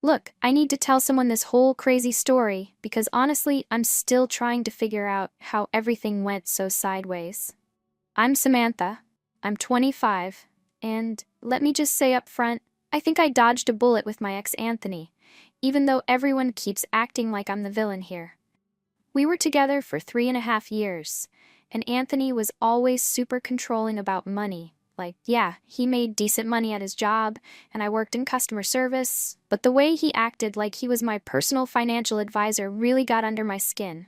Look, I need to tell someone this whole crazy story because honestly, I'm still trying to figure out how everything went so sideways. I'm Samantha. I'm 25, and let me just say up front, I think I dodged a bullet with my ex Anthony, even though everyone keeps acting like I'm the villain here. We were together for 3.5 years, and Anthony was always super controlling about money. Like, yeah, he made decent money at his job, and I worked in customer service, but the way he acted like he was my personal financial advisor really got under my skin.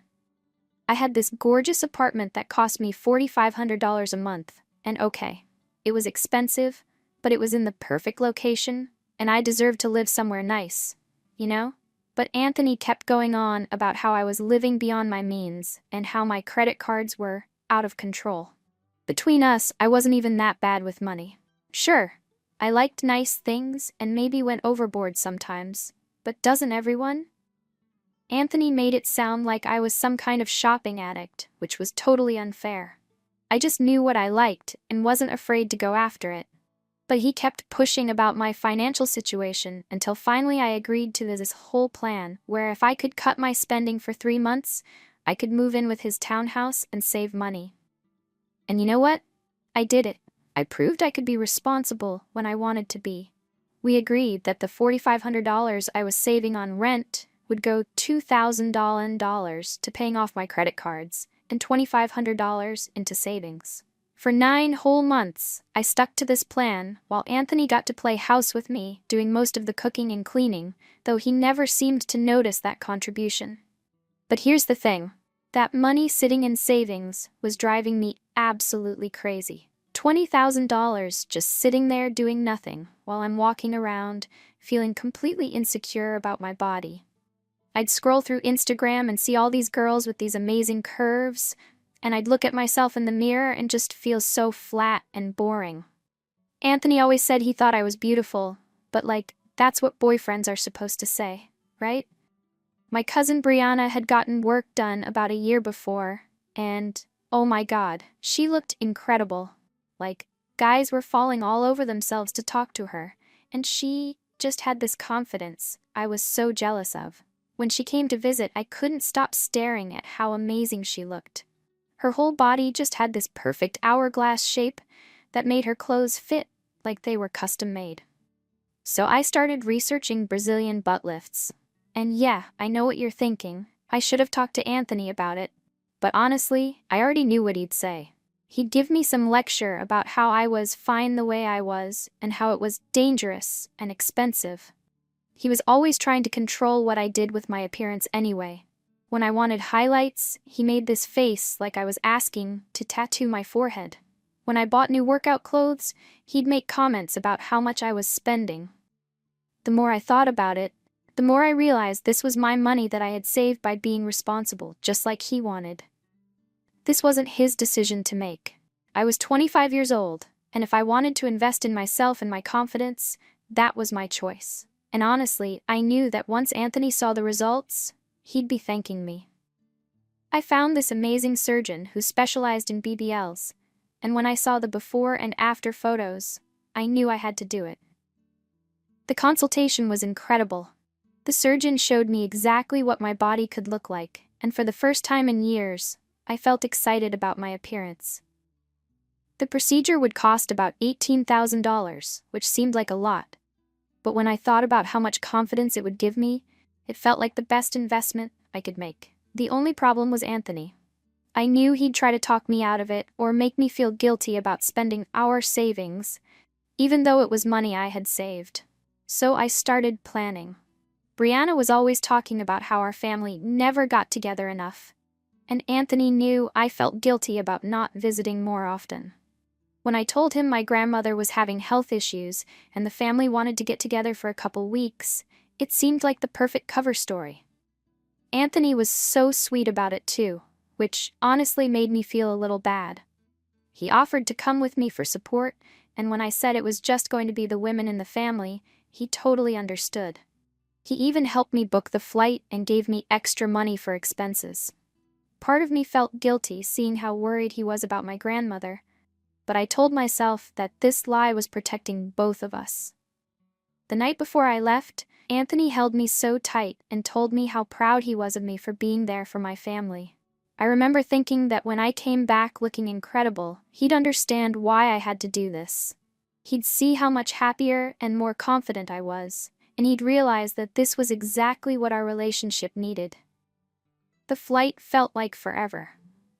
I had this gorgeous apartment that cost me $4,500 a month, and okay, it was expensive, but it was in the perfect location, and I deserved to live somewhere nice, you know? But Anthony kept going on about how I was living beyond my means and how my credit cards were out of control. Between us, I wasn't even that bad with money. Sure, I liked nice things and maybe went overboard sometimes, but doesn't everyone? Anthony made it sound like I was some kind of shopping addict, which was totally unfair. I just knew what I liked and wasn't afraid to go after it. But he kept pushing about my financial situation until finally I agreed to this whole plan where if I could cut my spending for 3 months, I could move in with his townhouse and save money. And you know what? I did it. I proved I could be responsible when I wanted to be. We agreed that the $4,500 I was saving on rent would go $2,000 to paying off my credit cards and $2,500 into savings. For 9 whole months, I stuck to this plan while Anthony got to play house with me, doing most of the cooking and cleaning, though he never seemed to notice that contribution. But here's the thing. That money sitting in savings was driving me absolutely crazy. $20,000 just sitting there doing nothing while I'm walking around, feeling completely insecure about my body. I'd scroll through Instagram and see all these girls with these amazing curves, and I'd look at myself in the mirror and just feel so flat and boring. Anthony always said he thought I was beautiful, but that's what boyfriends are supposed to say, right? My cousin Brianna had gotten work done about a year before, and, oh my god, she looked incredible. Guys were falling all over themselves to talk to her, and she just had this confidence I was so jealous of. When she came to visit, I couldn't stop staring at how amazing she looked. Her whole body just had this perfect hourglass shape that made her clothes fit like they were custom made. So I started researching Brazilian butt lifts. And yeah, I know what you're thinking. I should have talked to Anthony about it. But honestly, I already knew what he'd say. He'd give me some lecture about how I was fine the way I was and how it was dangerous and expensive. He was always trying to control what I did with my appearance anyway. When I wanted highlights, he made this face like I was asking to tattoo my forehead. When I bought new workout clothes, he'd make comments about how much I was spending. The more I thought about it, the more I realized this was my money that I had saved by being responsible, just like he wanted. This wasn't his decision to make. I was 25 years old, and if I wanted to invest in myself and my confidence, that was my choice. And honestly, I knew that once Anthony saw the results, he'd be thanking me. I found this amazing surgeon who specialized in BBLs, and when I saw the before and after photos, I knew I had to do it. The consultation was incredible. The surgeon showed me exactly what my body could look like, and for the first time in years, I felt excited about my appearance. The procedure would cost about $18,000, which seemed like a lot. But when I thought about how much confidence it would give me, it felt like the best investment I could make. The only problem was Anthony. I knew he'd try to talk me out of it or make me feel guilty about spending our savings, even though it was money I had saved. So I started planning. Brianna was always talking about how our family never got together enough, and Anthony knew I felt guilty about not visiting more often. When I told him my grandmother was having health issues and the family wanted to get together for a couple weeks, it seemed like the perfect cover story. Anthony was so sweet about it too, which honestly made me feel a little bad. He offered to come with me for support, and when I said it was just going to be the women in the family, he totally understood. He even helped me book the flight and gave me extra money for expenses. Part of me felt guilty seeing how worried he was about my grandmother, but I told myself that this lie was protecting both of us. The night before I left, Anthony held me so tight and told me how proud he was of me for being there for my family. I remember thinking that when I came back looking incredible, he'd understand why I had to do this. He'd see how much happier and more confident I was, and he'd realize that this was exactly what our relationship needed. The flight felt like forever,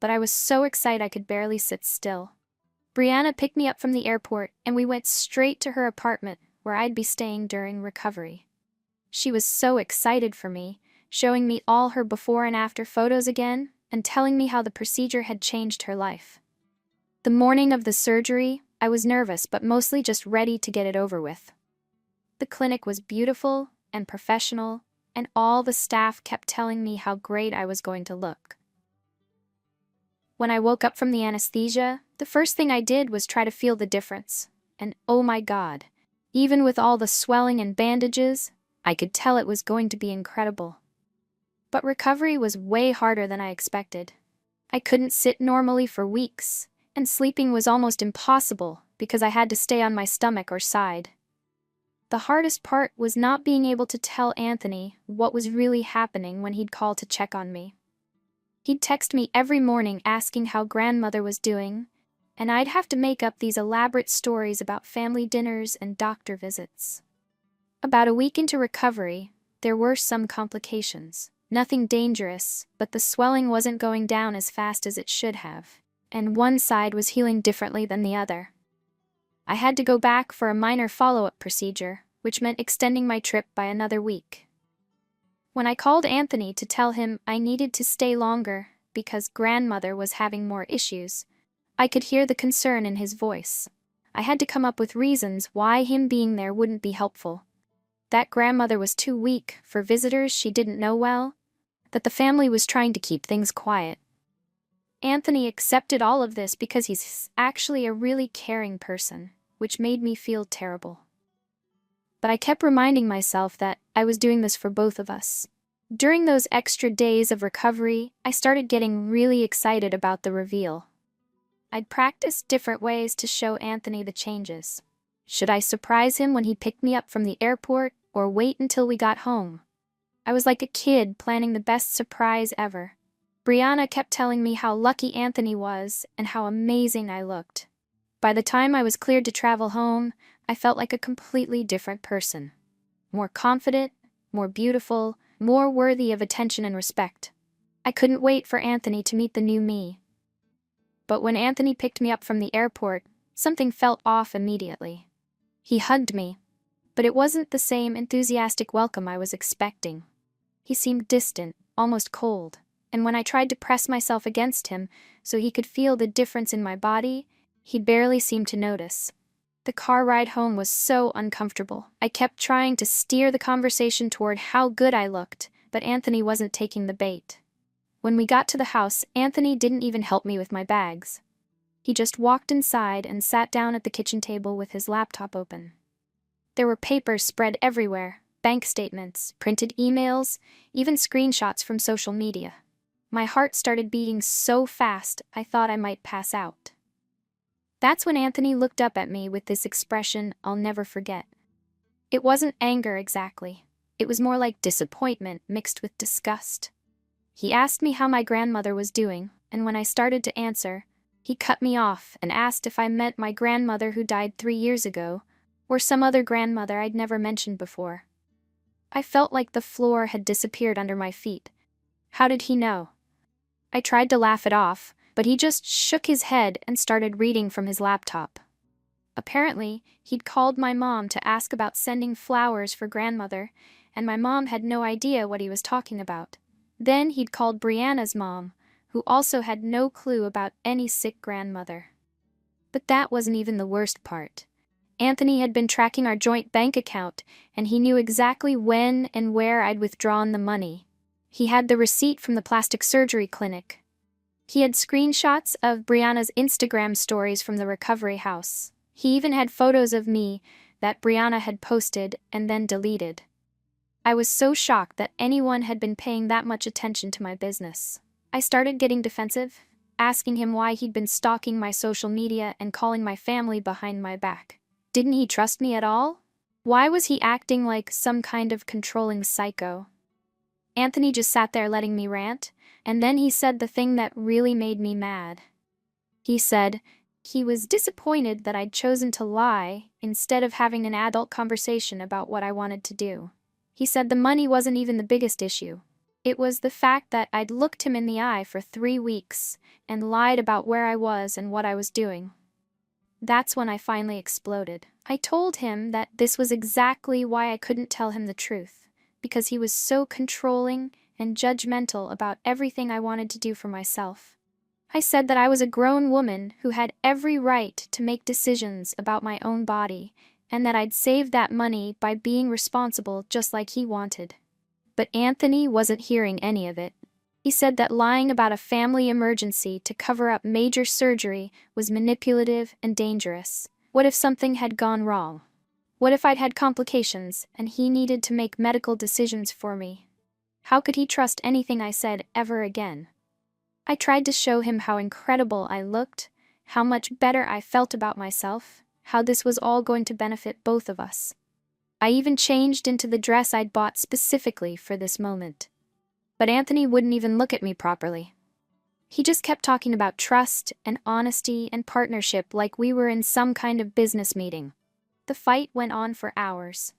but I was so excited I could barely sit still. Brianna picked me up from the airport, and we went straight to her apartment, where I'd be staying during recovery. She was so excited for me, showing me all her before and after photos again, and telling me how the procedure had changed her life. The morning of the surgery, I was nervous but mostly just ready to get it over with. The clinic was beautiful and professional, and all the staff kept telling me how great I was going to look. When I woke up from the anesthesia, the first thing I did was try to feel the difference. And oh my God, even with all the swelling and bandages, I could tell it was going to be incredible. But recovery was way harder than I expected. I couldn't sit normally for weeks, and sleeping was almost impossible because I had to stay on my stomach or side. The hardest part was not being able to tell Anthony what was really happening when he'd call to check on me. He'd text me every morning asking how grandmother was doing, and I'd have to make up these elaborate stories about family dinners and doctor visits. About a week into recovery, there were some complications. Nothing dangerous, but the swelling wasn't going down as fast as it should have, and one side was healing differently than the other. I had to go back for a minor follow-up procedure, which meant extending my trip by another week. When I called Anthony to tell him I needed to stay longer because grandmother was having more issues, I could hear the concern in his voice. I had to come up with reasons why him being there wouldn't be helpful. That grandmother was too weak for visitors she didn't know well, that the family was trying to keep things quiet. Anthony accepted all of this because he's actually a really caring person, which made me feel terrible. But I kept reminding myself that I was doing this for both of us. During those extra days of recovery, I started getting really excited about the reveal. I'd practiced different ways to show Anthony the changes. Should I surprise him when he picked me up from the airport, or wait until we got home? I was like a kid planning the best surprise ever. Brianna kept telling me how lucky Anthony was and how amazing I looked. By the time I was cleared to travel home, I felt like a completely different person. More confident, more beautiful, more worthy of attention and respect. I couldn't wait for Anthony to meet the new me. But when Anthony picked me up from the airport, something felt off immediately. He hugged me, but it wasn't the same enthusiastic welcome I was expecting. He seemed distant, almost cold, and when I tried to press myself against him so he could feel the difference in my body, he barely seemed to notice. The car ride home was so uncomfortable. I kept trying to steer the conversation toward how good I looked, but Anthony wasn't taking the bait. When we got to the house, Anthony didn't even help me with my bags. He just walked inside and sat down at the kitchen table with his laptop open. There were papers spread everywhere, bank statements, printed emails, even screenshots from social media. My heart started beating so fast I thought I might pass out. That's when Anthony looked up at me with this expression I'll never forget. It wasn't anger exactly. It was more like disappointment mixed with disgust. He asked me how my grandmother was doing, and when I started to answer, he cut me off and asked if I meant my grandmother who died 3 years ago, or some other grandmother I'd never mentioned before. I felt like the floor had disappeared under my feet. How did he know? I tried to laugh it off, but he just shook his head and started reading from his laptop. Apparently, he'd called my mom to ask about sending flowers for grandmother, and my mom had no idea what he was talking about. Then he'd called Brianna's mom, who also had no clue about any sick grandmother. But that wasn't even the worst part. Anthony had been tracking our joint bank account, and he knew exactly when and where I'd withdrawn the money. He had the receipt from the plastic surgery clinic. He had screenshots of Brianna's Instagram stories from the recovery house. He even had photos of me that Brianna had posted and then deleted. I was so shocked that anyone had been paying that much attention to my business. I started getting defensive, asking him why he'd been stalking my social media and calling my family behind my back. Didn't he trust me at all? Why was he acting like some kind of controlling psycho? Anthony just sat there letting me rant, and then he said the thing that really made me mad. He said he was disappointed that I'd chosen to lie instead of having an adult conversation about what I wanted to do. He said the money wasn't even the biggest issue. It was the fact that I'd looked him in the eye for 3 weeks and lied about where I was and what I was doing. That's when I finally exploded. I told him that this was exactly why I couldn't tell him the truth, because he was so controlling and judgmental about everything I wanted to do for myself. I said that I was a grown woman who had every right to make decisions about my own body, and that I'd save that money by being responsible just like he wanted. But Anthony wasn't hearing any of it. He said that lying about a family emergency to cover up major surgery was manipulative and dangerous. What if something had gone wrong? What if I'd had complications and he needed to make medical decisions for me? How could he trust anything I said ever again? I tried to show him how incredible I looked, how much better I felt about myself, how this was all going to benefit both of us. I even changed into the dress I'd bought specifically for this moment. But Anthony wouldn't even look at me properly. He just kept talking about trust and honesty and partnership like we were in some kind of business meeting. The fight went on for hours.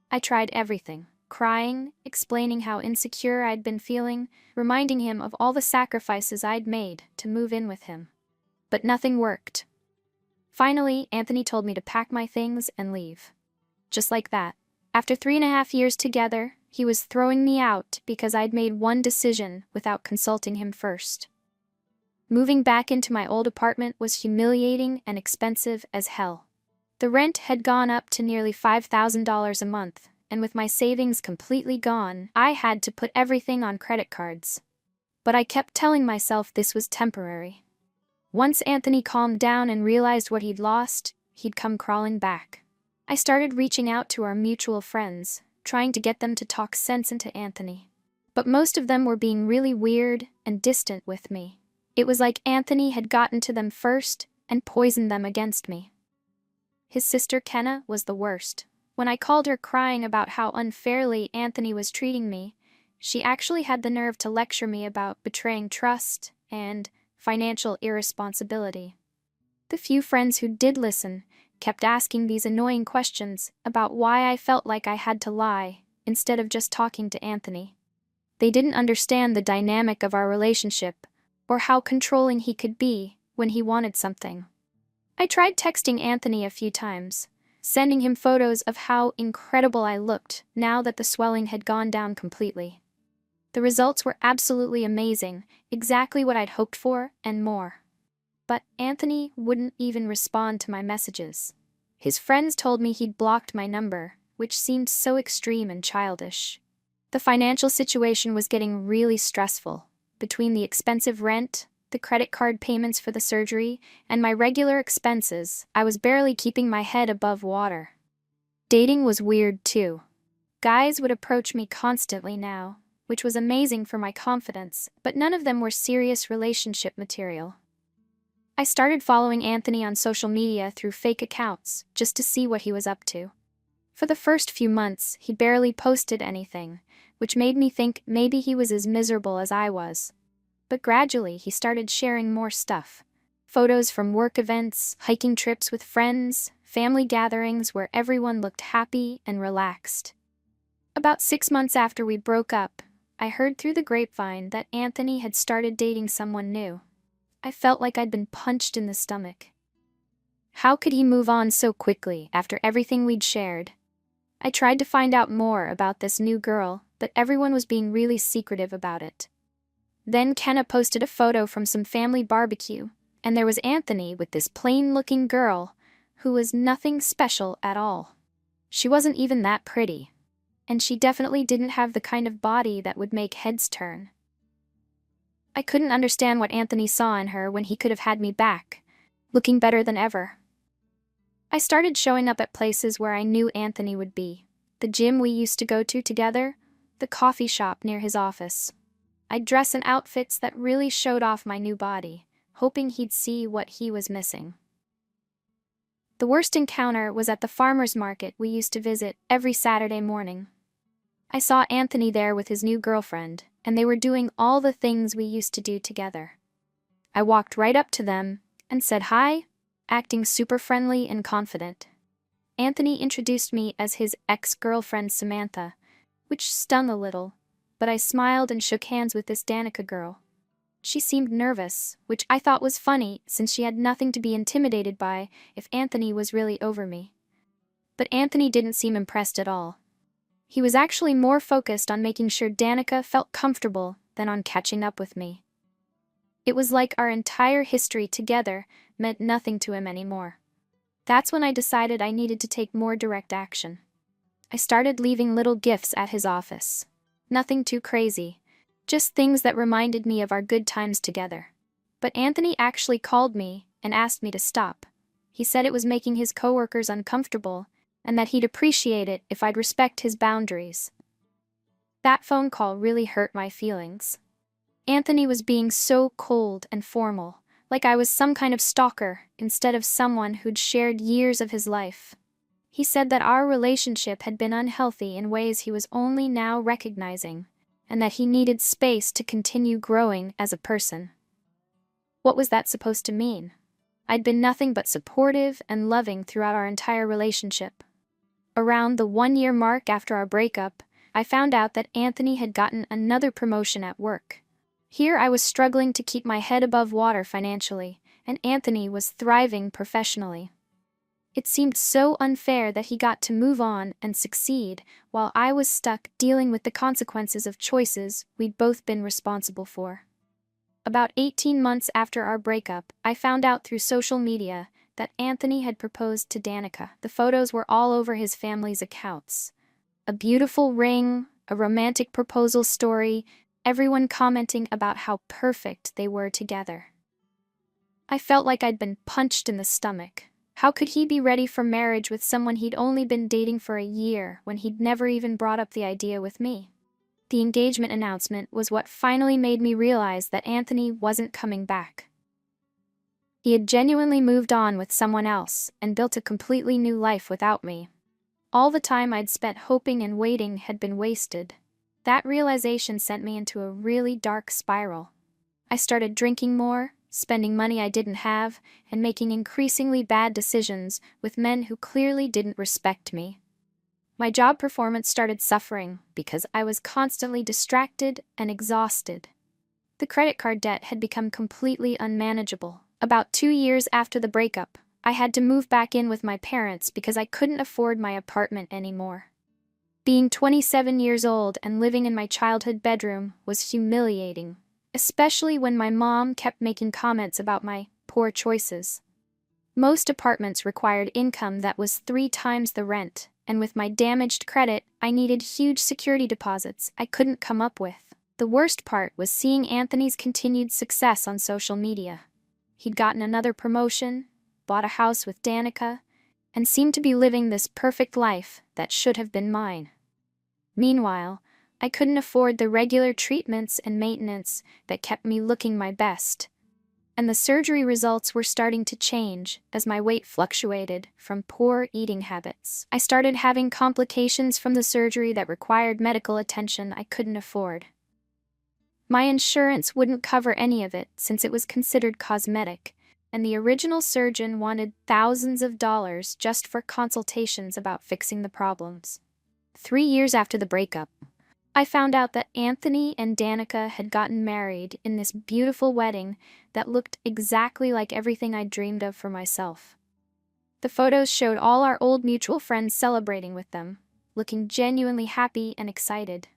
I tried everything, crying, explaining how insecure I'd been feeling, reminding him of all the sacrifices I'd made to move in with him. But nothing worked. Finally, Anthony told me to pack my things and leave. Just like that. After 3.5 years together, he was throwing me out because I'd made one decision without consulting him first. Moving back into my old apartment was humiliating and expensive as hell. The rent had gone up to nearly $5,000 a month, and with my savings completely gone, I had to put everything on credit cards. But I kept telling myself this was temporary. Once Anthony calmed down and realized what he'd lost, he'd come crawling back. I started reaching out to our mutual friends, trying to get them to talk sense into Anthony. But most of them were being really weird and distant with me. It was like Anthony had gotten to them first and poisoned them against me. His sister Kenna was the worst. When I called her crying about how unfairly Anthony was treating me, she actually had the nerve to lecture me about betraying trust and financial irresponsibility. The few friends who did listen kept asking these annoying questions about why I felt like I had to lie instead of just talking to Anthony. They didn't understand the dynamic of our relationship or how controlling he could be when he wanted something. I tried texting Anthony a few times, sending him photos of how incredible I looked now that the swelling had gone down completely. The results were absolutely amazing, exactly what I'd hoped for and more. But Anthony wouldn't even respond to my messages. His friends told me he'd blocked my number, which seemed so extreme and childish. The financial situation was getting really stressful. Between the expensive rent, the credit card payments for the surgery, and my regular expenses, I was barely keeping my head above water. Dating was weird too. Guys would approach me constantly now, which was amazing for my confidence, but none of them were serious relationship material. I started following Anthony on social media through fake accounts, just to see what he was up to. For the first few months, he barely posted anything, which made me think maybe he was as miserable as I was. But gradually, he started sharing more stuff. Photos from work events, hiking trips with friends, family gatherings where everyone looked happy and relaxed. About 6 months after we broke up, I heard through the grapevine that Anthony had started dating someone new. I felt like I'd been punched in the stomach. How could he move on so quickly after everything we'd shared? I tried to find out more about this new girl, but everyone was being really secretive about it. Then Kenna posted a photo from some family barbecue, and there was Anthony with this plain-looking girl who was nothing special at all. She wasn't even that pretty, and she definitely didn't have the kind of body that would make heads turn. I couldn't understand what Anthony saw in her when he could have had me back, looking better than ever. I started showing up at places where I knew Anthony would be. The gym we used to go to together, the coffee shop near his office. I'd dress in outfits that really showed off my new body, hoping he'd see what he was missing. The worst encounter was at the farmer's market we used to visit every Saturday morning. I saw Anthony there with his new girlfriend, and they were doing all the things we used to do together. I walked right up to them and said hi, acting super friendly and confident. Anthony introduced me as his ex-girlfriend Samantha, which stung a little, but I smiled and shook hands with this Danica girl. She seemed nervous, which I thought was funny since she had nothing to be intimidated by if Anthony was really over me. But Anthony didn't seem impressed at all. He was actually more focused on making sure Danica felt comfortable than on catching up with me. It was like our entire history together meant nothing to him anymore. That's when I decided I needed to take more direct action. I started leaving little gifts at his office. Nothing too crazy, just things that reminded me of our good times together. But Anthony actually called me and asked me to stop. He said it was making his coworkers uncomfortable and that he'd appreciate it if I'd respect his boundaries. That phone call really hurt my feelings. Anthony was being so cold and formal, like I was some kind of stalker instead of someone who'd shared years of his life. He said that our relationship had been unhealthy in ways he was only now recognizing, and that he needed space to continue growing as a person. What was that supposed to mean? I'd been nothing but supportive and loving throughout our entire relationship. Around the 1-year mark after our breakup, I found out that Anthony had gotten another promotion at work. Here I was struggling to keep my head above water financially, and Anthony was thriving professionally. It seemed so unfair that he got to move on and succeed, while I was stuck dealing with the consequences of choices we'd both been responsible for. About 18 months after our breakup, I found out through social media that Anthony had proposed to Danica. The photos were all over his family's accounts. A beautiful ring, a romantic proposal story, everyone commenting about how perfect they were together. I felt like I'd been punched in the stomach. How could he be ready for marriage with someone he'd only been dating for a year when he'd never even brought up the idea with me? The engagement announcement was what finally made me realize that Anthony wasn't coming back. He had genuinely moved on with someone else and built a completely new life without me. All the time I'd spent hoping and waiting had been wasted. That realization sent me into a really dark spiral. I started drinking more, spending money I didn't have, and making increasingly bad decisions with men who clearly didn't respect me. My job performance started suffering because I was constantly distracted and exhausted. The credit card debt had become completely unmanageable. About 2 years after the breakup, I had to move back in with my parents because I couldn't afford my apartment anymore. Being 27 years old and living in my childhood bedroom was humiliating, especially when my mom kept making comments about my poor choices. Most apartments required income that was 3 times the rent, and with my damaged credit, I needed huge security deposits I couldn't come up with. The worst part was seeing Anthony's continued success on social media. He'd gotten another promotion, bought a house with Danica, and seemed to be living this perfect life that should have been mine. Meanwhile, I couldn't afford the regular treatments and maintenance that kept me looking my best. And the surgery results were starting to change as my weight fluctuated from poor eating habits. I started having complications from the surgery that required medical attention I couldn't afford. My insurance wouldn't cover any of it since it was considered cosmetic, and the original surgeon wanted thousands of dollars just for consultations about fixing the problems. 3 years after the breakup, I found out that Anthony and Danica had gotten married in this beautiful wedding that looked exactly like everything I'd dreamed of for myself. The photos showed all our old mutual friends celebrating with them, looking genuinely happy and excited.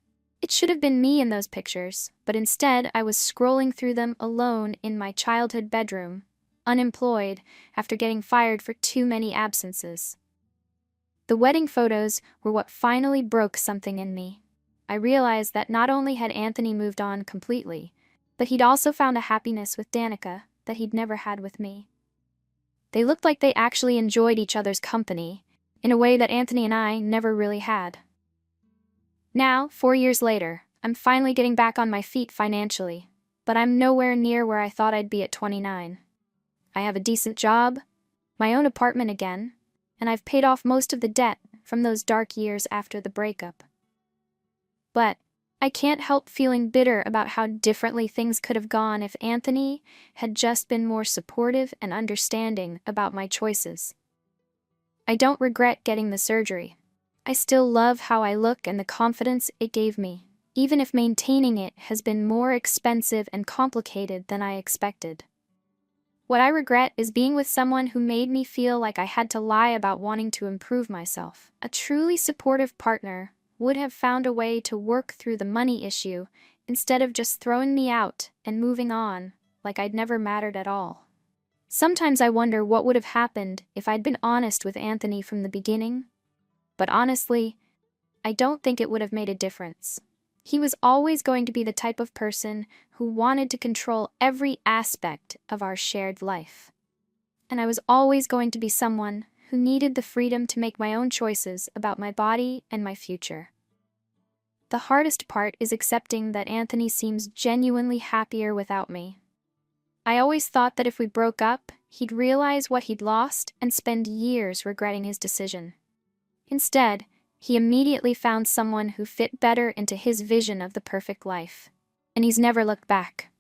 It should have been me in those pictures, but instead I was scrolling through them alone in my childhood bedroom, unemployed after getting fired for too many absences. The wedding photos were what finally broke something in me. I realized that not only had Anthony moved on completely, but he'd also found a happiness with Danica that he'd never had with me. They looked like they actually enjoyed each other's company, in a way that Anthony and I never really had. Now, 4 years later, I'm finally getting back on my feet financially, but I'm nowhere near where I thought I'd be at 29. I have a decent job, my own apartment again, and I've paid off most of the debt from those dark years after the breakup. But I can't help feeling bitter about how differently things could have gone if Anthony had just been more supportive and understanding about my choices. I don't regret getting the surgery. I still love how I look and the confidence it gave me, even if maintaining it has been more expensive and complicated than I expected. What I regret is being with someone who made me feel like I had to lie about wanting to improve myself. A truly supportive partner would have found a way to work through the money issue instead of just throwing me out and moving on like I'd never mattered at all. Sometimes I wonder what would have happened if I'd been honest with Anthony from the beginning. But honestly, I don't think it would have made a difference. He was always going to be the type of person who wanted to control every aspect of our shared life. And I was always going to be someone who needed the freedom to make my own choices about my body and my future. The hardest part is accepting that Anthony seems genuinely happier without me. I always thought that if we broke up, he'd realize what he'd lost and spend years regretting his decision. Instead, he immediately found someone who fit better into his vision of the perfect life. And he's never looked back.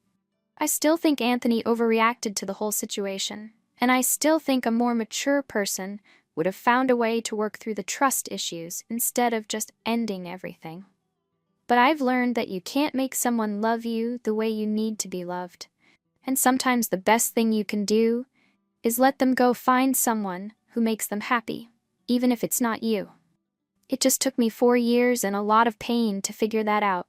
I still think Anthony overreacted to the whole situation, and I still think a more mature person would have found a way to work through the trust issues instead of just ending everything. But I've learned that you can't make someone love you the way you need to be loved. And sometimes the best thing you can do is let them go find someone who makes them happy, even if it's not you. It just took me 4 years and a lot of pain to figure that out.